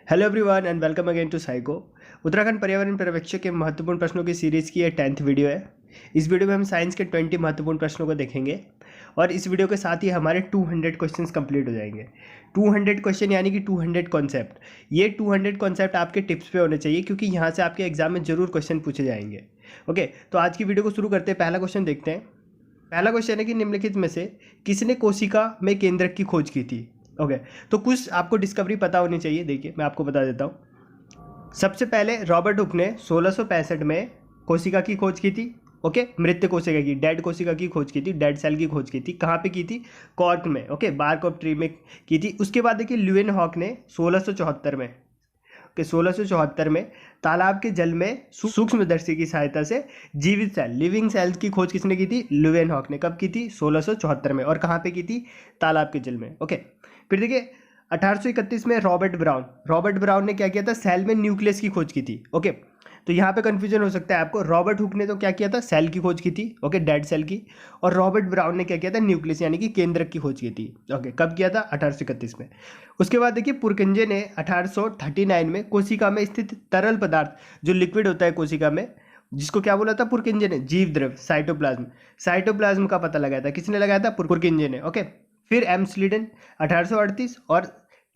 Hello everyone and welcome again to psycho. Uttarakhand पर्यावरण पर्यवेक्षक के महत्वपूर्ण प्रश्नों की सीरीज़ की ये 10th वीडियो है। इस वीडियो में हम साइंस के 20 महत्वपूर्ण प्रश्नों को देखेंगे और इस वीडियो के साथ ही हमारे 200 क्वेश्चंस कंप्लीट हो जाएंगे। 200 क्वेश्चन यानी कि 200 कॉन्सेप्ट। ये 200 कॉन्सेप्ट आपके टिप्स पे होने चाहिए क्योंकि यहाँ से आपके एग्जाम में जरूर क्वेश्चन पूछे जाएंगे। ओके, तो आज की वीडियो को शुरू करते हैं। पहला क्वेश्चन देखते हैं। पहला क्वेश्चन है कि निम्नलिखित में से किसने कोशिका में केंद्रक की खोज की थी। ओके, तो कुछ आपको डिस्कवरी पता होनी चाहिए। देखिए मैं आपको बता देता हूँ। सबसे पहले रॉबर्ट हुक ने 1665 में कोशिका की खोज की थी। ओके, मृत कोशिका की, डेड कोशिका की खोज की थी, डेड सेल की खोज की थी। कहाँ पे की थी? कॉर्क में। ओके, बार्क ऑफ ट्री में की थी। उसके बाद देखिए ल्यूवेनहॉक ने 1674 में 1674 में तालाब के जल में सूक्ष्मदर्शी की सहायता से जीवित सेल, लिविंग सेल्स की खोज किसने की थी? ल्यूवेनहॉक ने। कब की थी? 1674 में। और कहाँ पे की थी? तालाब के जल में। ओके, फिर देखिए 1831 में रॉबर्ट ब्राउन ने क्या किया था? सेल में न्यूक्लियस की खोज की थी। ओके, तो यहाँ पे कंफ्यूजन हो सकता है आपको। रॉबर्ट हुक ने तो क्या किया था? सेल की खोज की थी। ओके, डेड सेल की। और रॉबर्ट ब्राउन ने क्या किया था? न्यूक्लियस यानी कि केंद्रक की खोज की थी। ओके, कब किया था? 1831 में। उसके बाद देखिए पुरकिंजे ने 1839 में कोशिका में स्थित तरल पदार्थ जो लिक्विड होता है कोशिका में, जिसको क्या बोला था पुरकिंजे ने? जीव द्रव्य, साइटोप्लाज्म का पता लगाया था। किसने लगाया था? पुरकिंजे ने। ओके, फिर एम स्लीडन 1838 और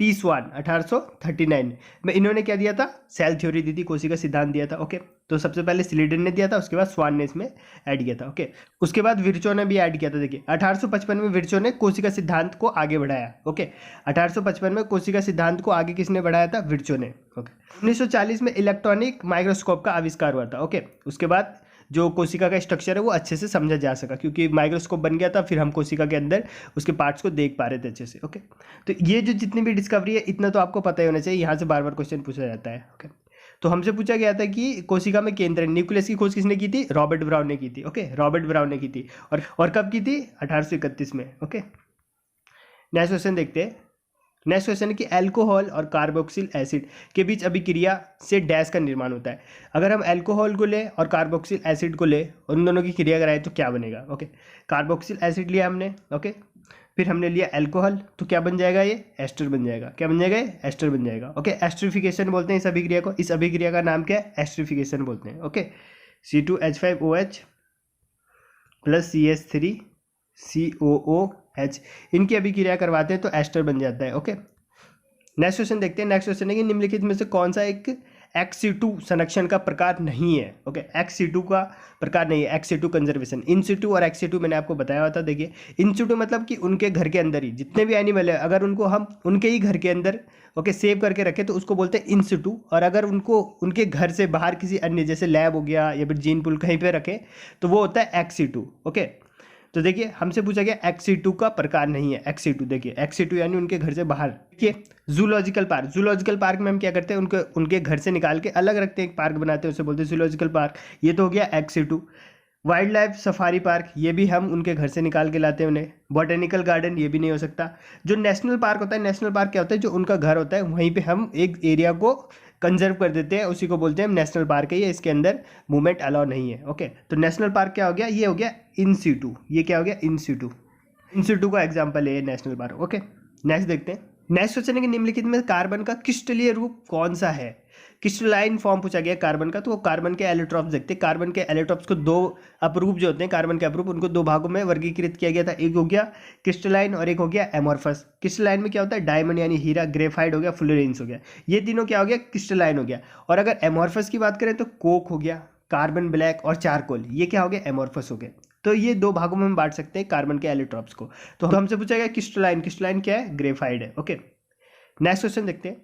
टी स्वान 1839 में इन्होंने क्या दिया था? सेल थ्योरी दी थी, कोशिका सिद्धांत दिया था। ओके, तो सबसे पहले स्लीडन ने दिया था, उसके बाद स्वान ने इसमें ऐड किया था। ओके, उसके बाद विर्चो ने भी ऐड किया था। देखिए 1855 में विर्चो ने कोशिका सिद्धांत को आगे बढ़ाया। ओके, 1855 में कोशिका सिद्धांत को आगे किसने बढ़ाया था? विर्चो ने। ओके, 1940 में इलेक्ट्रॉनिक माइक्रोस्कोप का आविष्कार हुआ था। ओके, उसके बाद जो कोशिका का स्ट्रक्चर है वो अच्छे से समझा जा सका क्योंकि माइक्रोस्कोप बन गया था। फिर हम कोशिका के अंदर उसके पार्ट्स को देख पा रहे थे अच्छे से। ओके, तो ये जो जितनी भी डिस्कवरी है इतना तो आपको पता ही होना चाहिए। यहाँ से बार बार क्वेश्चन पूछा जाता है। ओके, तो हमसे पूछा गया था कि कोशिका में केंद्र न्यूक्लियस की खोज किसने की थी? रॉबर्ट ब्राउन ने की थी। ओके, रॉबर्ट ब्राउन ने की थी। और कब की थी? 1831 में। ओके, नेक्स्ट क्वेश्चन देखते हैं। नेक्स्ट क्वेश्चन है कि अल्कोहल और कार्बोक्सिल एसिड के बीच अभिक्रिया से डैश का निर्माण होता है। अगर हम अल्कोहल को ले और कार्बोक्सिल एसिड को ले, उन दोनों की क्रिया कराएं तो क्या बनेगा? ओके, कार्बोक्सिल एसिड लिया हमने। ओके, फिर हमने लिया अल्कोहल, तो क्या बन जाएगा? ये एस्टर बन जाएगा। क्या बन जाएगा? ये एस्टर बन जाएगा। ओके, एस्टरिफिकेशन बोलते हैं इस अभिक्रिया को। इस अभिक्रिया का नाम क्या है? एस्टरिफिकेशन बोलते हैं। ओके, C2H5OH प्लस CH3COOH, इनकी अभिक्रिया करवाते हैं तो एस्टर बन जाता है। ओके, नेक्स्ट क्वेश्चन देखते हैं। नेक्स्ट क्वेश्चन है कि निम्नलिखित में से कौन सा एक एक्स-सिटू संरक्षण का प्रकार नहीं है? ओके, एक्स-सिटू का प्रकार नहीं है। एक्स-सिटू कंजर्वेशन, इन-सिटू और एक्स-सिटू मैंने आपको बताया हुआ था। देखिए इन-सिटू मतलब कि उनके घर के अंदर ही जितने भी एनिमल है, अगर उनको हम उनके ही घर के अंदर ओके सेव करके रखें तो उसको बोलते हैं इन-सिटू। और अगर उनको उनके घर से बाहर किसी अन्य जैसे लैब हो गया या फिर जीन पूल कहीं पे रखें तो वो होता है एक्स-सिटू। ओके, तो देखिए हमसे पूछा गया एक्स-सिटू का प्रकार नहीं है। एक्स-सिटू देखिए, एक्स-सिटू यानी उनके घर से बाहर। देखिए जूलॉजिकल पार्क में हम क्या करते हैं? उनके घर से निकाल के अलग रखते हैं, एक पार्क बनाते हैं, उसे बोलते हैं जूलॉजिकल पार्क। ये तो हो गया एक्स-सिटू। वाइल्ड लाइफ सफारी पार्क, ये भी हम उनके घर से निकाल के लाते हैं उन्हें। बॉटेनिकल गार्डन, ये भी नहीं हो सकता। जो नेशनल पार्क होता है, नेशनल पार्क क्या होता है? जो उनका घर होता है वहीं पे हम एक एरिया को कंजर्व कर देते हैं, उसी को बोलते हैं हम नेशनल पार्क है। ये इसके अंदर मूवमेंट अलाउ नहीं है। ओके, तो नेशनल पार्क क्या हो गया? ये हो गया इन सिटू। ये क्या हो गया? इन सिटू। इन सिटू का एग्जाम्पल है ये नेशनल पार्क। ओके, नेक्स्ट देखते हैं। नेक्स्ट क्वेश्चन है कि निम्नलिखित में कार्बन का क्रिस्टलीय रूप कौन सा है? क्रिस्टलाइन फॉर्म पूछा गया कार्बन का, तो वो कार्बन के एलोट्रॉप्स देखते हैं। कार्बन के एलोट्रॉप्स को दो अपरूप जो होते हैं, कार्बन के अपरूप, उनको दो भागों में वर्गीकृत किया गया था। एक हो गया क्रिस्टलाइन और एक हो गया एमोर्फस। क्रिस्टलाइन में क्या होता है? डायमंड यानी हीरा, ग्रेफाइट हो गया, फुलरेंस हो गया। ये तीनों क्या हो गया? क्रिस्टलाइन हो गया। और अगर एमोर्फस की बात करें तो कोक हो गया, कार्बन ब्लैक और चारकोल, ये क्या हो गया? एमोर्फस हो गया। तो ये दो भागों में हम बांट सकते हैं कार्बन के एलोट्रॉप्स को। तो हमसे पूछा गया क्रिस्टलाइन, क्रिस्टलाइन क्या है? ग्रेफाइट है। ओके, नेक्स्ट क्वेश्चन देखते हैं।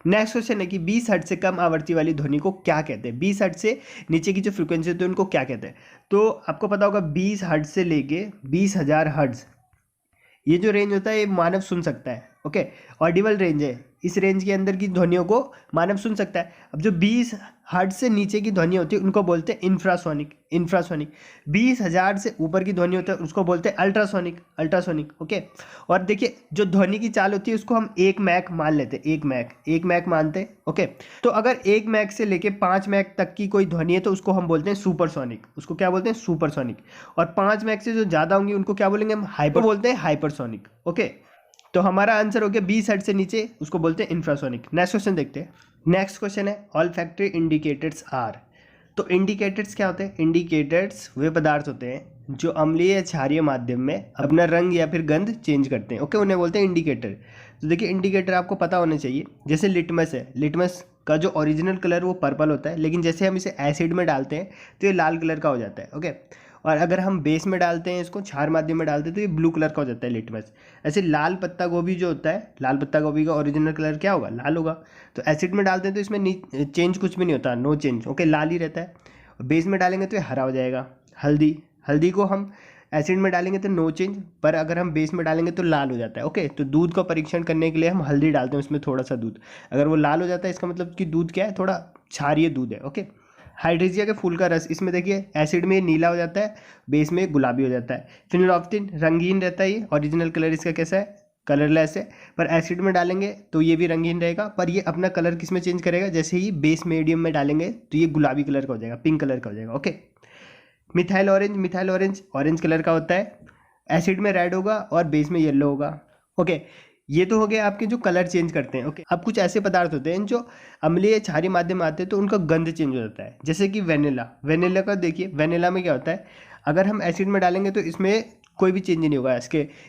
नेक्स्ट क्वेश्चन है कि 20 हर्ट्ज से कम आवृत्ति वाली ध्वनि को क्या कहते हैं? 20 हर्ट्ज से नीचे की जो फ्रीक्वेंसी होती है उनको क्या कहते हैं? तो आपको पता होगा 20 हर्ट्ज से लेके 20,000 हर्ट्ज, ये जो रेंज होता है ये मानव सुन सकता है। ओके, ऑडिबल रेंज है। इस रेंज के अंदर की ध्वनियों को मानव सुन सकता है। अब जो 20 हर्ट्ज से नीचे की ध्वनि होती है उनको बोलते हैं इंफ्रासोनिक। 20,000 से ऊपर की ध्वनि होती है उसको बोलते हैं अल्ट्रासोनिक। ओके, और देखिए जो ध्वनि की चाल होती है उसको हम 1 मैक मान लेते हैं। 1 मैक मानते हैं। ओके, तो अगर 1 मैक से लेके 5 मैक तक की कोई ध्वनि है तो उसको हम बोलते हैं सुपरसोनिक। उसको क्या बोलते हैं? सुपरसोनिक। और 5 मैक से जो ज़्यादा होंगी उनको क्या बोलेंगे हम? हाइपर बोलते हैं, हाइपरसोनिक। ओके, तो हमारा आंसर हो गया 20 हर्ट्ज से नीचे, उसको बोलते हैं इंफ्रासोनिक। नेक्स्ट क्वेश्चन देखते हैं। नेक्स्ट क्वेश्चन है ऑल फैक्ट्री इंडिकेटर्स आर। तो इंडिकेटर्स क्या होते हैं? इंडिकेटर्स वे पदार्थ होते हैं जो अम्लीय या क्षारीय माध्यम में अपना रंग या फिर गंध चेंज करते हैं। ओके, उन्हें बोलते हैं इंडिकेटर। तो देखिए इंडिकेटर आपको पता होना चाहिए। जैसे लिटमस है, लिटमस का जो ओरिजिनल कलर वो पर्पल होता है, लेकिन जैसे हम इसे एसिड में डालते हैं तो ये लाल कलर का हो जाता है। ओके, और अगर हम बेस में डालते हैं, इसको क्षार माध्यम में डालते हैं तो ये ब्लू कलर का हो जाता है लिटमस। ऐसे लाल पत्ता गोभी जो होता है, लाल पत्ता गोभी का ओरिजिनल कलर क्या होगा? लाल होगा। तो एसिड में डालते हैं तो इसमें चेंज कुछ भी नहीं होता, नो चेंज। ओके, लाल ही रहता है। बेस में डालेंगे तो ये हरा हो जाएगा। हल्दी, हल्दी को हम एसिड में डालेंगे तो नो चेंज, पर अगर हम बेस में डालेंगे तो लाल हो जाता है। ओके, तो दूध का परीक्षण करने के लिए हम हल्दी डालते हैं, उसमें थोड़ा सा दूध, अगर वो लाल हो जाता है इसका मतलब कि दूध क्या है? थोड़ा क्षारीय दूध है। ओके, हाइड्रेजिया के फूल का रस, इसमें देखिए एसिड में नीला हो जाता है, बेस में गुलाबी हो जाता है। फिनोल्फ्थालीन रंगीन रहता है, ये ओरिजिनल कलर इसका कैसा है? कलरलेस है, पर एसिड में डालेंगे तो ये भी रंगीन रहेगा, पर ये अपना कलर किस में चेंज करेगा? जैसे ही बेस मीडियम में डालेंगे तो ये गुलाबी कलर का हो जाएगा, पिंक कलर का हो जाएगा। Okay, methyl orange, methyl orange orange colour का होता है, एसिड में रेड होगा और बेस में येलो होगा। ओके, ये तो हो गया आपके जो कलर चेंज करते हैं। ओके, अब कुछ ऐसे पदार्थ होते हैं जो अम्लीय क्षारीय माध्यम आते हैं तो उनका गंध चेंज हो जाता है। जैसे कि वेनिला, वेनिला का देखिए, वेनिला में क्या होता है? अगर हम एसिड में डालेंगे तो इसमें कोई भी चेंज नहीं होगा,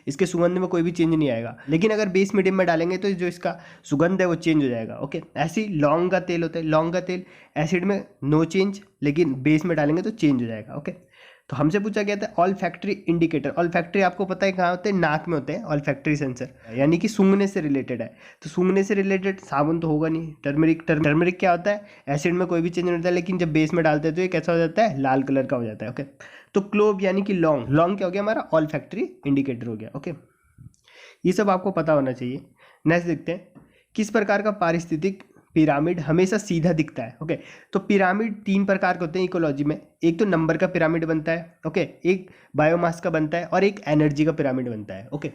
इसके सुगंध में कोई भी चेंज नहीं आएगा, लेकिन अगर बेस मीडियम में डालेंगे तो जो इसका सुगंध है वो चेंज हो जाएगा। ओके, ऐसे ही लौंग का तेल होता है, लौंग का तेल एसिड में नो चेंज, लेकिन बेस में डालेंगे तो चेंज हो जाएगा। ओके, तो हमसे पूछा गया था all factory indicator. All factory आपको पता है कहाँ होते हैं? नाक में होते हैं ऑल फैक्ट्री सेंसर, यानी कि सूंघने से रिलेटेड है। तो सूंघने से रिलेटेड साबुन तो होगा नहीं। टर्मरिक, टर्मरिक क्या होता है? एसिड में कोई भी चेंज नहीं होता है, लेकिन जब बेस में डालते हैं तो ये कैसा हो जाता है? लाल कलर का हो जाता है। ओके, तो क्लोव यानी कि लौंग, लौंग क्या हो गया? हमारा ऑल फैक्ट्री इंडिकेटर हो गया। ओके, ये सब आपको पता होना चाहिए। नेक्स्ट देखते हैं, किस प्रकार का पारिस्थितिक पिरामिड हमेशा सीधा दिखता है? ओके, तो पिरामिड 3 प्रकार के होते हैं इकोलॉजी में। एक तो नंबर का पिरामिड बनता है, ओके, एक बायोमास का बनता है और एक एनर्जी का पिरामिड बनता है। ओके,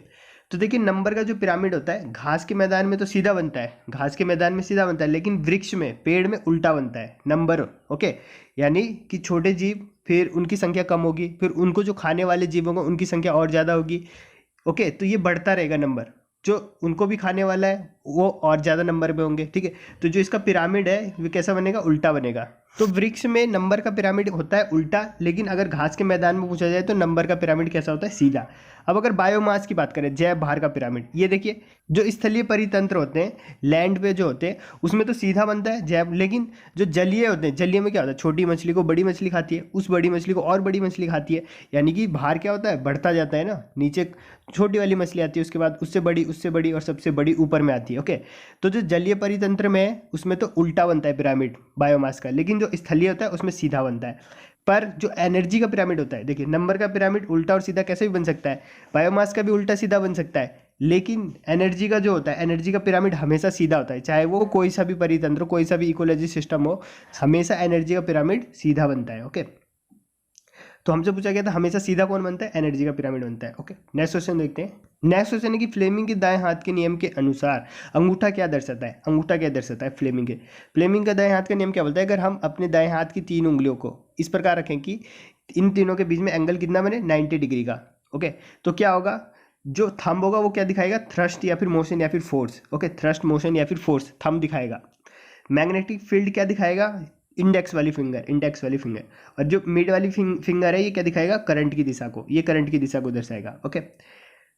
तो देखिए नंबर का जो पिरामिड होता है घास के मैदान में तो सीधा बनता है, घास के मैदान में सीधा बनता है, लेकिन वृक्ष में, पेड़ में उल्टा बनता है नंबर। ओके, यानी कि छोटे जीव, फिर उनकी संख्या कम होगी, फिर उनको जो खाने वाले जीव होंगे उनकी संख्या और ज़्यादा होगी। ओके, तो ये बढ़ता रहेगा नंबर, जो उनको भी खाने वाला है वो और ज़्यादा नंबर पे होंगे। ठीक है, तो जो इसका पिरामिड है वो कैसा बनेगा? उल्टा बनेगा। तो वृक्ष में नंबर का पिरामिड होता है उल्टा, लेकिन अगर घास के मैदान में पूछा जाए तो नंबर का पिरामिड कैसा होता है? सीधा। अब अगर बायोमास की बात करें, जैव भार का पिरामिड, ये देखिए जो स्थलीय परितंत्र होते हैं, लैंड पे जो होते हैं, उसमें तो सीधा बनता है जैव, लेकिन जो जलीय होते हैं, जलीय में क्या होता है? छोटी मछली को बड़ी मछली खाती है, उस बड़ी मछली को और बड़ी मछली खाती है, यानी कि भार क्या होता है? बढ़ता जाता है ना। नीचे छोटी वाली मछली आती है, उसके बाद उससे बड़ी और सबसे बड़ी ऊपर में आती है। ओके, तो जो जलीय परितंत्र में है उसमें तो उल्टा बनता है पिरामिड बायोमास का, लेकिन जो स्थलीय होता है उसमें सीधा बनता है। पर जो एनर्जी का पिरामिड होता है, देखिए नंबर का पिरामिड उल्टा और सीधा कैसे भी बन सकता है, बायोमास का भी उल्टा सीधा बन सकता है, लेकिन एनर्जी का जो होता है, एनर्जी का पिरामिड हमेशा सीधा होता है, चाहे वो कोई सा भी परितंत्र, कोई सा भी इकोलॉजी सिस्टम हो, हमेशा एनर्जी का पिरामिड सीधा बनता है। ओके, तो हमसे पूछा गया था हमेशा सीधा कौन बनता है? एनर्जी का पिरामिड बनता है। ओके, नेक्स्ट क्वेश्चन देखते हैं। नेक्स्ट क्वेश्चन है कि फ्लेमिंग के दाएं हाथ के नियम के अनुसार अंगूठा क्या दर्शाता है? अंगूठा क्या दर्शाता है फ्लेमिंग के? फ्लेमिंग का दाएं हाथ का नियम क्या बोलता है? अगर हम अपने दाएं हाथ की 3 उंगलियों को इस प्रकार रखें कि इन तीनों के बीच में एंगल कितना बने? 90 डिग्री का। ओके, तो क्या होगा? जो थंब होगा वो क्या दिखाएगा? थ्रस्ट या फिर मोशन या फिर फोर्स। ओके, थ्रस्ट, मोशन या फिर फोर्स थंब दिखाएगा। मैग्नेटिक फील्ड क्या दिखाएगा? इंडेक्स वाली फिंगर। और जो मिड वाली फिंगर है ये क्या दिखाएगा? करंट की दिशा को, ये करंट की दिशा को दर्शाएगा। ओके,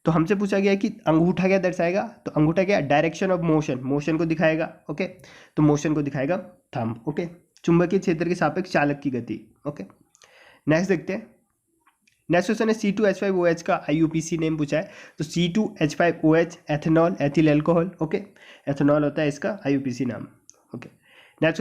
तो हमसे पूछा गया कि अंगूठा क्या दर्शाएगा? तो अंगूठा क्या? डायरेक्शन ऑफ मोशन, मोशन को दिखाएगा। ओके, तो मोशन को दिखाएगा थंब। ओके, चुंबकीय क्षेत्र के सापेक्ष चालक की गति। ओके, नेक्स्ट देखते हैं। नेक्स्ट क्वेश्चन है C2H5OH का IUPAC नेम पूछा है। तो C2H5OH ethanol, ethyl alcohol. Okay, ethanol होता है इसका IUPAC नाम। ओके, नेक्स्ट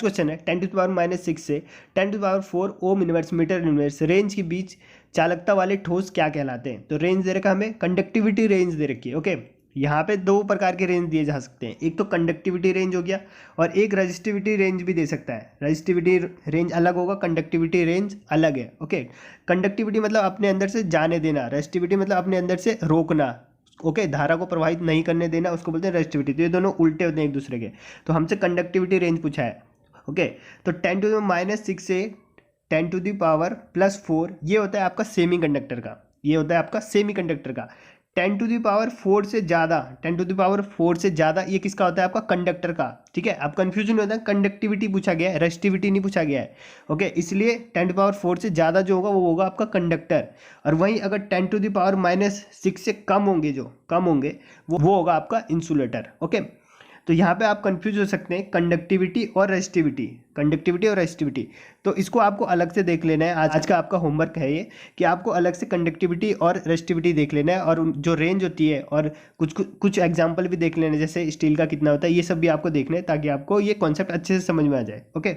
क्वेश्चन है 10⁻⁻6 से 10⁴ ohm inverse metre inverse range के बीच चालकता वाले ठोस क्या कहलाते हैं? तो रेंज दे रखा हमें, कंडक्टिविटी रेंज दे रखी है। ओके, यहाँ पे 2 प्रकार के रेंज दिए जा सकते हैं, एक तो कंडक्टिविटी रेंज हो गया और एक रजिस्टिविटी रेंज भी दे सकता है। रजिस्टिविटी रेंज अलग होगा, कंडक्टिविटी रेंज अलग है। ओके, कंडक्टिविटी मतलब अपने अंदर से जाने देना, रजिस्टिविटी मतलब अपने अंदर से रोकना। ओके, धारा को प्रवाहित नहीं करने देना, उसको बोलते हैं रेजिस्टिविटी। तो ये दोनों उल्टे होते हैं एक दूसरे के, तो हमसे कंडक्टिविटी रेंज पूछा है। ओके, तो 10⁻⁻6 से 10⁻+4 ये होता है आपका सेमी कंडक्टर का, ये होता है आपका सेमी कंडक्टर का। 10⁴ से ज़्यादा, 10⁴ से ज़्यादा ये किसका होता है? आपका कंडक्टर का। ठीक है, आप कंफ्यूजन होता है, कंडक्टिविटी पूछा गया है, रेसिस्टिविटी नहीं पूछा गया है। ओके, इसलिए 10⁴ से ज़्यादा जो होगा वो होगा आपका कंडक्टर। और वहीं अगर 10⁻⁻⁶ से कम होंगे, जो कम होंगे वो होगा आपका इंसुलेटर। ओके, तो यहाँ पे आप कंफ्यूज हो सकते हैं कंडक्टिविटी और रेसिस्टिविटी, कंडक्टिविटी और रेसिस्टिविटी। तो इसको आपको अलग से देख लेना है। आज का आपका होमवर्क है ये कि आपको अलग से कंडक्टिविटी और रेसिस्टिविटी देख लेना है, और जो रेंज होती है और कुछ एग्जांपल भी देख लेना है, जैसे स्टील का कितना होता है, ये सब भी आपको देखना है ताकि आपको ये कॉन्सेप्ट अच्छे से समझ में आ जाए। ओके,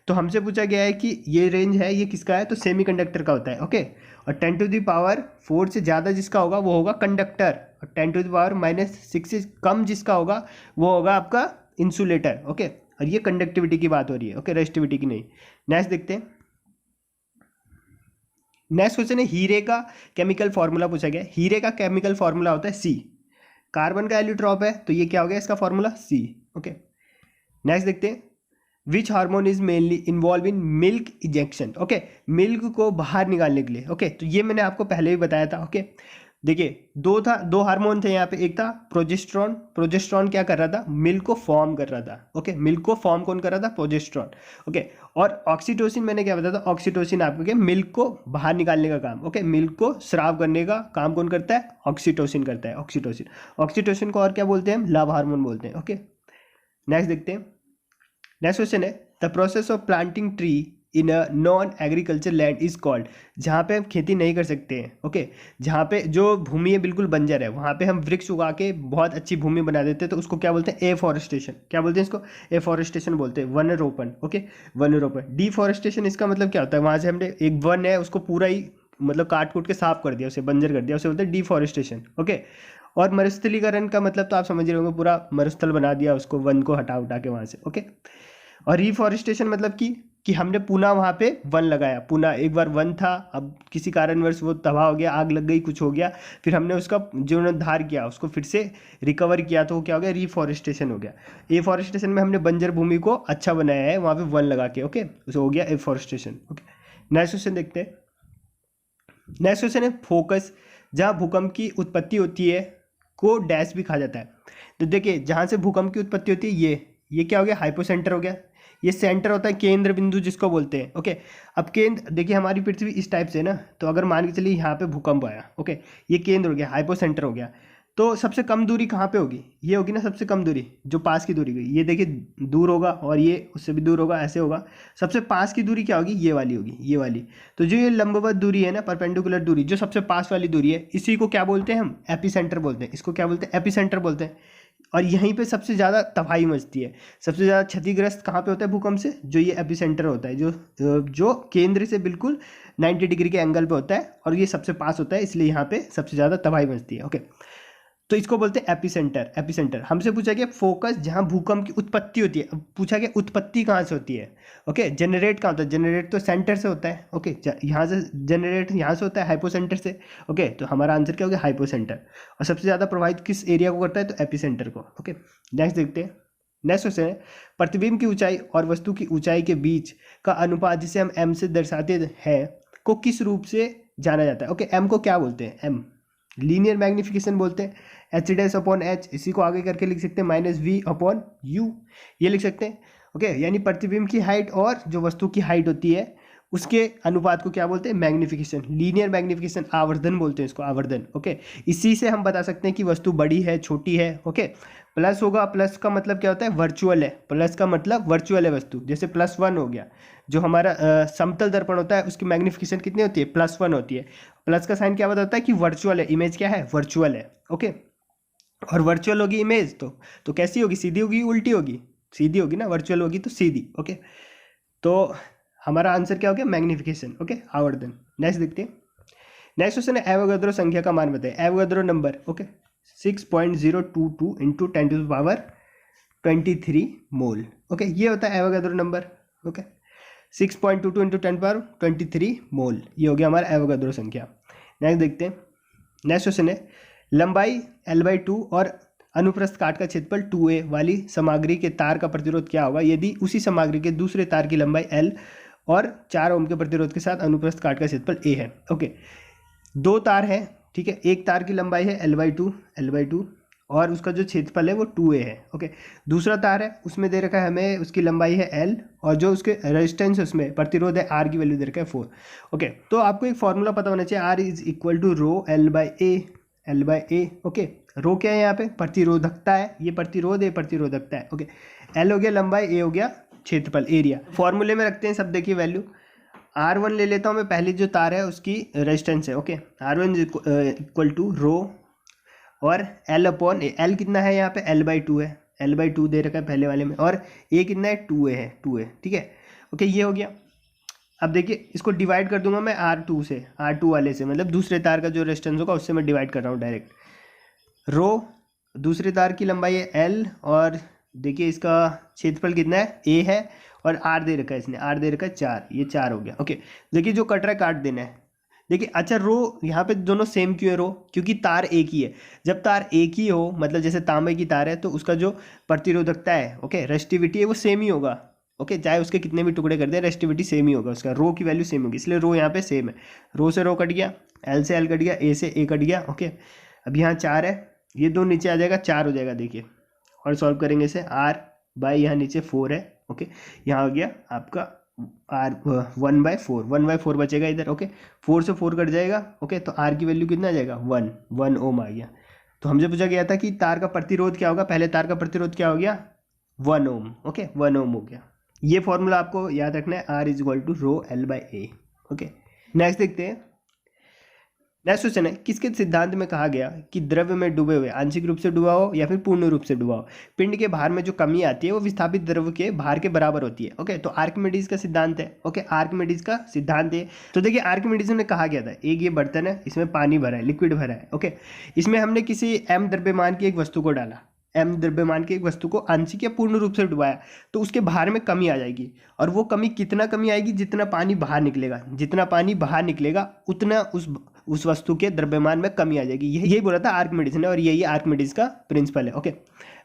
तो हमसे पूछा गया है कि ये रेंज है, ये किसका है? तो सेमीकंडक्टर का होता है। ओके, और 10⁴ से ज़्यादा जिसका होगा वो होगा कंडक्टर, और 10⁻⁻⁶ से कम जिसका होगा वो होगा आपका इंसुलेटर। ओके, और ये कंडक्टिविटी की बात हो रही है। ओके, रेसिस्टिविटी की नहीं। नेक्स्ट देखते हैं। नेक्स्ट क्वेश्चन है हीरे का केमिकल फार्मूला पूछा गया है। हीरे का केमिकल फार्मूला होता है सी। कार्बन का एल्यूट्रॉप है तो ये क्या हो गया इसका फार्मूला? सी। ओके, नेक्स्ट देखते हैं। Which hormone is mainly involve in milk ejection? Okay, milk को बाहर निकालने के लिए। ओके, तो ये मैंने आपको पहले भी बताया था। ओके, देखिए दो हार्मोन थे यहाँ पे। एक था प्रोजेस्टेरॉन, प्रोजेस्टेरॉन क्या कर रहा था? मिल्क को फॉर्म कर रहा था। ओके, मिल्क को फॉर्म कौन कर रहा था? प्रोजेस्टेरॉन। ओके, और ऑक्सीटोसिन मैंने क्या बताया था? ऑक्सीटोसिन आपको क्या? मिल्क को बाहर निकालने का काम। ओके, मिल्क को स्राव करने का काम कौन करता है? ऑक्सीटोसिन करता है, ऑक्सीटोसिन। ऑक्सीटोसिन को और क्या बोलते हैं हम? लव हार्मोन बोलते हैं। ओके, नेक्स्ट देखते हैं। नेक्स्ट क्वेश्चन है the process of planting tree in a non agriculture land is called. जहाँ पे हम खेती नहीं कर सकते हैं, ओके, जहाँ पे जो भूमि है बिल्कुल बंजर है, वहाँ पे हम वृक्ष उगा के बहुत अच्छी भूमि बना देते हैं, तो उसको क्या बोलते हैं? एफॉरेस्टेशन। क्या बोलते हैं इसको? एफॉरेस्टेशन बोलते हैं, वन रोपण। ओके, वन रोपण। डिफॉरेस्टेशन इसका मतलब क्या होता है? वहाँ से हमने एक वन है उसको पूरा ही मतलब काट कूट के साफ कर दिया, उसे बंजर कर दिया, उसे बोलते हैं डिफॉरेस्टेशन। ओके, और मरुस्थलीकरण का मतलब तो आप समझ रहे होंगे, पूरा मरुस्थल बना दिया उसको, वन को हटा उठा के वहाँ से। ओके, और रिफॉरेस्टेशन मतलब कि हमने पुनः वहाँ पे वन लगाया। पुनः एक बार वन था, अब किसी कारणवश वो तबाह हो गया, आग लग गई, कुछ हो गया, फिर हमने उसका जीर्णोद्धार किया, उसको फिर से रिकवर किया, तो वो क्या हो गया? रिफॉरेस्टेशन हो गया। एफॉरेस्टेशन में हमने बंजर भूमि को अच्छा बनाया है वहाँ पे वन लगा के। ओके, उसे हो गया एफॉरेस्टेशन। ओके, नेक्स्ट क्वेश्चन देखते हैं। नेक्स्ट क्वेश्चन है फोकस। जहाँ भूकंप की उत्पत्ति होती है को डैश भी कहा जाता है। तो देखिए जहाँ से भूकंप की उत्पत्ति होती है ये क्या हो गया? हाइपोसेंटर हो गया। ये सेंटर होता है केंद्र बिंदु जिसको बोलते हैं। ओके, अब केंद्र देखिए हमारी पृथ्वी इस टाइप से ना, तो अगर मान के चलिए यहाँ पे भूकंप आया, ओके, ये केंद्र हो गया, हाइपोसेंटर हो गया, तो सबसे कम दूरी कहाँ पे होगी? ये होगी ना सबसे कम दूरी, जो पास की दूरी गई, ये देखिए दूर होगा, और ये उससे भी दूर होगा, ऐसे होगा। सबसे पास की दूरी क्या होगी? ये वाली होगी, ये वाली। तो जो ये लंबवत दूरी है ना, परपेंडिकुलर दूरी, जो सबसे पास वाली दूरी है, इसी को क्या बोलते हैं हम? एपिसेंटर बोलते हैं। इसको क्या बोलते हैं? एपिसेंटर बोलते हैं। और यहीं पे सबसे ज़्यादा तबाही मचती है, सबसे ज़्यादा क्षतिग्रस्त कहाँ पे होता है भूकंप से? जो ये एपिसेंटर होता है, जो केंद्र से बिल्कुल 90 डिग्री के एंगल पे होता है, और ये सबसे पास होता है, इसलिए यहाँ पे सबसे ज़्यादा तबाही मचती है। ओके, तो इसको बोलते हैं एपिसेंटर। एपिसेंटर। हमसे पूछा गया फोकस जहाँ भूकंप की उत्पत्ति होती है। अब पूछा गया उत्पत्ति कहाँ से होती है? ओके, जनरेट कहाँ होता है? जनरेट तो सेंटर से होता है। ओके, यहाँ से जनरेट यहाँ से होता है, हाइपोसेंटर से। ओके, तो हमारा आंसर क्या हो गया? हाइपोसेंटर। और सबसे ज़्यादा प्रभावित किस एरिया को करता है? तो एपिसेंटर को। ओके, नेक्स्ट देखते हैं। नेक्स्ट क्वेश्चन है प्रतिबिंब की ऊंचाई और वस्तु की ऊंचाई के बीच का अनुपात, जिसे हम एम से दर्शाते हैं, को किस रूप से जाना जाता है? ओके, एम को क्या बोलते हैं? एम लीनियर मैग्निफिकेशन बोलते हैं। एच डैश अपॉन एच, इसी को आगे करके लिख सकते हैं -v/u, ये लिख सकते हैं। ओके, यानी प्रतिबिंब की हाइट और जो वस्तु की हाइट होती है उसके अनुपात को क्या बोलते हैं? मैग्निफिकेशन। लीनियर मैग्निफिकेशन, आवर्धन बोलते हैं इसको, आवर्धन। ओके, इसी से हम बता सकते हैं कि वस्तु बड़ी है, छोटी है। ओके, प्लस होगा, प्लस का मतलब क्या होता है? वर्चुअल है। प्लस का मतलब वर्चुअल है वस्तु, जैसे +1 हो गया। जो हमारा समतल दर्पण होता है उसकी मैग्निफिकेशन कितनी होती है? +1 होती है। प्लस का साइन क्या बताता है? कि वर्चुअल है, इमेज क्या है? वर्चुअल है। ओके, और वर्चुअल होगी इमेज तो कैसी होगी? सीधी होगी, उल्टी होगी? सीधी होगी ना, वर्चुअल होगी तो सीधी। ओके, तो हमारा आंसर क्या हो गया? मैग्निफिकेशन। ओके, आवर्धन। नेक्स्ट देखते हैं। नेक्स्ट क्वेश्चन है एवोगाड्रो संख्या का मान बताएं। एवोगाड्रो नंबर, ओके, 6.022 इंटू 10⁻23 मोल। ओके, ये होता है एवोगाड्रो नंबर। ओके, 6.22 इंटू 10⁻23 मोल, ये हो गया हमारा एवोगाड्रो संख्या। नेक्स्ट देखते हैं। नेक्स्ट क्वेश्चन है लंबाई L/2 और अनुप्रस्थ काट का क्षेत्रफल 2a वाली सामग्री के तार का प्रतिरोध क्या होगा यदि उसी सामग्री के दूसरे तार की लंबाई L और 4 ओम के प्रतिरोध के साथ अनुप्रस्थ काट का क्षेत्रफल a है? ओके, दो तार हैं, ठीक है। एक तार की लंबाई है L/2 और उसका जो क्षेत्रफल है वो 2a है। ओके, दूसरा तार है उसमें दे रखा है हमें, उसकी लंबाई है L और जो उसके रेजिस्टेंस है उसमें प्रतिरोध है R की वैल्यू दे रखा है 4। ओके, तो आपको एक फॉर्मूला पता होना चाहिए, R is equal to rho L/A। Okay, rho क्या है यहाँ पे, प्रतिरोधकता है, ये प्रतिरोध है, प्रतिरोधकता है। ओके, L हो गया लंबाई, A हो गया क्षेत्रफल, एरिया। फॉर्मूले में रखते हैं सब, देखिए वैल्यू। R1 ले लेता हूँ मैं, पहली जो तार है उसकी रेजिस्टेंस है। ओके, R1 इक्वल टू रो और L/A कितना है यहाँ पे, L/2 है, L/2 दे रखा है पहले वाले में, और A कितना है, 2A है, 2A, ठीक है। ओके, ये हो गया। अब देखिए इसको डिवाइड कर दूंगा मैं R2 से, R2 वाले से, मतलब दूसरे तार का जो रेजिस्टेंस होगा उससे मैं डिवाइड कर रहा हूँ डायरेक्ट। रो दूसरे तार की लंबाई है L और देखिए इसका क्षेत्रफल कितना है, A है, और R दे रखा है इसने, R दे रखा है 4, ये 4 हो गया। ओके, देखिए जो कट रहा है काट देना है। देखिए अच्छा, रो यहाँ पे दोनों सेम क्यों है रो, क्योंकि तार एक ही है। जब तार एक ही हो, मतलब जैसे तांबे की तार है, तो उसका जो प्रतिरोधकता है, ओके, रेजिस्टिविटी है, वो सेम ही होगा। ओके, चाहे उसके कितने भी टुकड़े कर दे, रेजिस्टिविटी सेम ही होगा, उसका रो की वैल्यू सेम होगी, इसलिए रो यहाँ पे सेम है। रो से रो कट गया, L से L कट गया, A से A कट गया। ओके, अब यहाँ 4 है, ये 2 नीचे आ जाएगा, 4 हो जाएगा। देखिए और सॉल्व करेंगे इसे, R बाई यहाँ नीचे 4 है। ओके, यहाँ हो गया आपका R 1/4, 1/4 बचेगा इधर। ओके, 4 से 4 कट जाएगा। ओके, तो R की वैल्यू कितना आ जाएगा, 1 ओम आ गया। तो हमसे पूछा गया था कि तार का प्रतिरोध क्या होगा, पहले तार का प्रतिरोध क्या हो गया, 1 ओम। ओके, 1 ओम हो गया। ये फॉर्मूला आपको याद रखना है, R is equal to rho L/A। Okay, next देखते हैं। नेक्स्ट क्वेश्चन है, किसके सिद्धांत में कहा गया कि द्रव्य में डूबे हुए, आंशिक रूप से डूबा हो या फिर पूर्ण रूप से डूबा हो, पिंड के भार में जो कमी आती है वो विस्थापित द्रव्य के भार के बराबर होती है। ओके, तो आर्किमिडीज का सिद्धांत है। ओके, आर्किमिडीज का सिद्धांत है। तो देखिए आर्किमिडीज ने कहा गया था, एक ये बर्तन है, इसमें पानी भरा है, लिक्विड भरा है। ओके, इसमें हमने किसी m द्रव्यमान की एक वस्तु को डाला, m द्रव्यमान की एक वस्तु को आंशिक या पूर्ण रूप से डुबाया, तो उसके भार में कमी आ जाएगी। और वो कमी कितना कमी आएगी, जितना पानी बाहर निकलेगा, जितना पानी बाहर निकलेगा उतना उस वस्तु के द्रव्यमान में कमी आ जाएगी। यही बोला था आर्किमिडीज ने, और यही आर्किमिडीज का प्रिंसिपल है। ओके,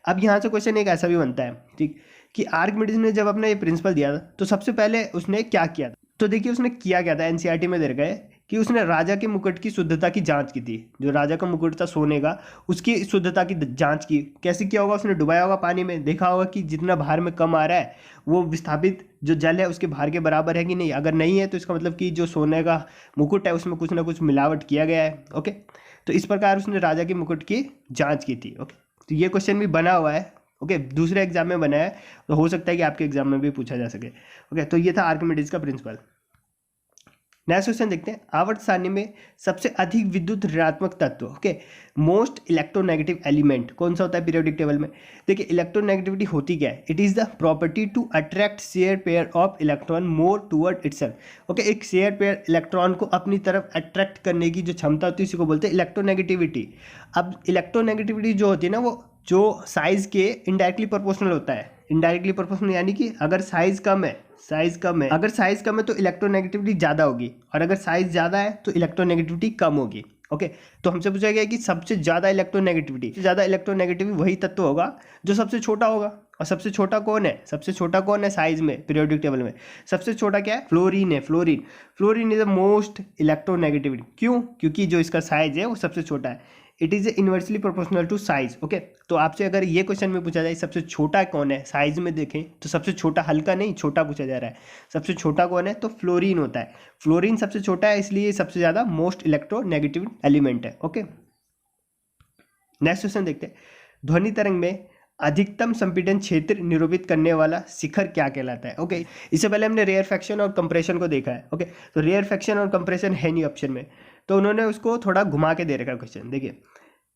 अब यहाँ से क्वेश्चन एक ऐसा भी बनता है, ठीक, कि आर्किमिडीज ने जब अपना ये प्रिंसिपल दिया था तो सबसे पहले उसने क्या किया था। तो देखिए उसने किया क्या था, एनसीईआरटी में दे रखा है कि उसने राजा के मुकुट की शुद्धता की जांच की थी। जो राजा का मुकुट था सोने का, उसकी शुद्धता की जांच की। कैसे किया होगा, उसने डुबाया होगा पानी में, देखा होगा कि जितना भार में कम आ रहा है वो विस्थापित जो जल है उसके भार के बराबर है कि नहीं। अगर नहीं है तो इसका मतलब कि जो सोने का मुकुट है उसमें कुछ ना कुछ मिलावट किया गया है। ओके, तो इस प्रकार उसने राजा के मुकुट की जाँच की थी। ओके, तो ये क्वेश्चन भी बना हुआ है। ओके, दूसरे एग्जाम में बना है, तो हो सकता है कि आपके एग्जाम में भी पूछा जा सके। ओके, तो ये था आर्किमिडीज का प्रिंसिपल। नेक्स्ट क्वेश्चन देखते हैं, आवर्त सारणी में सबसे अधिक विद्युत ऋणात्मक तत्व, ओके, मोस्ट इलेक्ट्रोनेगेटिव एलिमेंट कौन सा होता है पीरियोडिक टेबल में। देखिए इलेक्ट्रोनेगेटिविटी होती क्या है, it is the property to attract share pair of electron more toward itself. Okay, एक शेयर पेयर इलेक्ट्रॉन को अपनी तरफ अट्रैक्ट करने की जो क्षमता होती है उसी को बोलते हैं इलेक्ट्रोनेगेटिविटी। अब इलेक्ट्रोनेगेटिविटी जो होती है ना, वो जो साइज के इनडायरेक्टली प्रोपोर्शनल होता है। इनडायरेक्टली प्रोपोर्शनल यानी कि अगर साइज कम है, अगर साइज कम है तो इलेक्ट्रोनेगेटिविटी ज़्यादा होगी, और अगर साइज ज़्यादा है तो इलेक्ट्रोनेगेटिविटी कम होगी। ओके, तो हमसे पूछा गया कि सबसे ज़्यादा इलेक्ट्रोनेगेटिविटी वही तत्व होगा जो सबसे छोटा होगा। और सबसे छोटा कौन है, साइज में पीरियोडिक टेबल में सबसे छोटा क्या है, फ्लोरीन है। Fluorine is the most electronegativity. क्यों, क्योंकि जो इसका साइज है वो सबसे छोटा है। It is inversely proportional to size. Okay, तो आपसे अगर ये क्वेश्चन में पूछा जाए सबसे छोटा कौन है साइज में, देखें तो सबसे छोटा, हल्का नहीं छोटा पूछा जा रहा है, सबसे छोटा कौन है तो फ्लोरीन होता है। फ्लोरीन सबसे छोटा है, इसलिए सबसे ज़्यादा मोस्ट इलेक्ट्रोनेगेटिव एलिमेंट है। ओके, नेक्स्ट क्वेश्चन देखते हैं, ध्वनि तरंग में अधिकतम संपीड़न क्षेत्र निरूपित करने वाला शिखर क्या कहलाता है। ओके, इससे पहले हमने रेयरफैक्शन और कंप्रेशन को देखा है। ओके, तो रेयरफैक्शन और कंप्रेशन है नहीं ऑप्शन में, तो उन्होंने उसको थोड़ा घुमा के दे रखा है क्वेश्चन। देखिए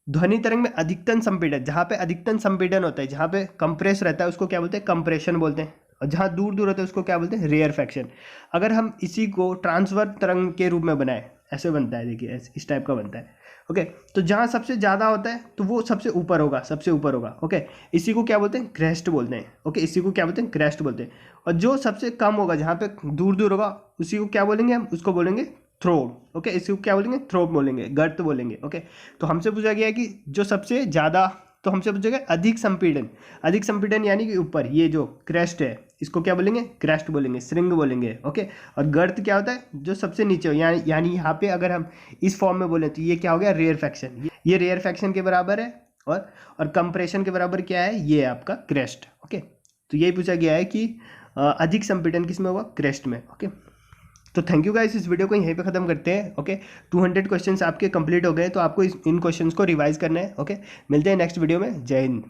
ध्वनि तरंग में अधिकतम संपीड़न, जहाँ पे अधिकतम संपीड़न होता है, जहाँ पे कंप्रेस रहता है उसको क्या बोलते हैं, कंप्रेशन बोलते हैं, और जहाँ दूर दूर होता है उसको क्या बोलते हैं, रेयरफैक्शन। अगर हम इसी को ट्रांसवर्स तरंग के रूप में बनाए, ऐसे बनता है, देखिए इस टाइप का बनता है। ओके, तो जहाँ सबसे ज़्यादा होता है तो वो सबसे ऊपर होगा। ओके, इसी को क्या बोलते हैं, क्रेस्ट बोलते हैं। ओके, इसी को क्या बोलते हैं, क्रेस्ट बोलते हैं। और जो सबसे कम होगा, जहाँ पे दूर दूर होगा, उसी को क्या बोलेंगे हम, उसको बोलेंगे थ्रोब। ओके, इसको क्या बोलेंगे, थ्रोब बोलेंगे, गर्त बोलेंगे। ओके, तो हमसे पूछा गया कि जो सबसे ज़्यादा, तो हमसे पूछेगा अधिक संपीड़न। अधिक संपीड़न यानी कि ऊपर ये जो क्रेस्ट है इसको क्या बोलेंगे, क्रेस्ट बोलेंगे, श्रृंग बोलेंगे। ओके, और गर्त क्या होता है, जो सबसे नीचे हो, यानी यहाँ पे अगर हम इस फॉर्म में बोले तो ये क्या हो गया, रेयरफैक्शन। ये रेयरफैक्शन के बराबर है। और कंप्रेशन के बराबर क्या है, ये है आपका क्रेस्ट। ओके, तो यही पूछा गया है कि अधिक संपीड़न किस में होगा, क्रेस्ट में। ओके, तो थैंक यू गाइस, इस वीडियो को यहीं पे खत्म करते हैं। ओके, 200 क्वेश्चंस आपके कंप्लीट हो गए, तो आपको इन क्वेश्चंस को रिवाइज करना है। ओके, मिलते हैं नेक्स्ट वीडियो में। जय हिंद।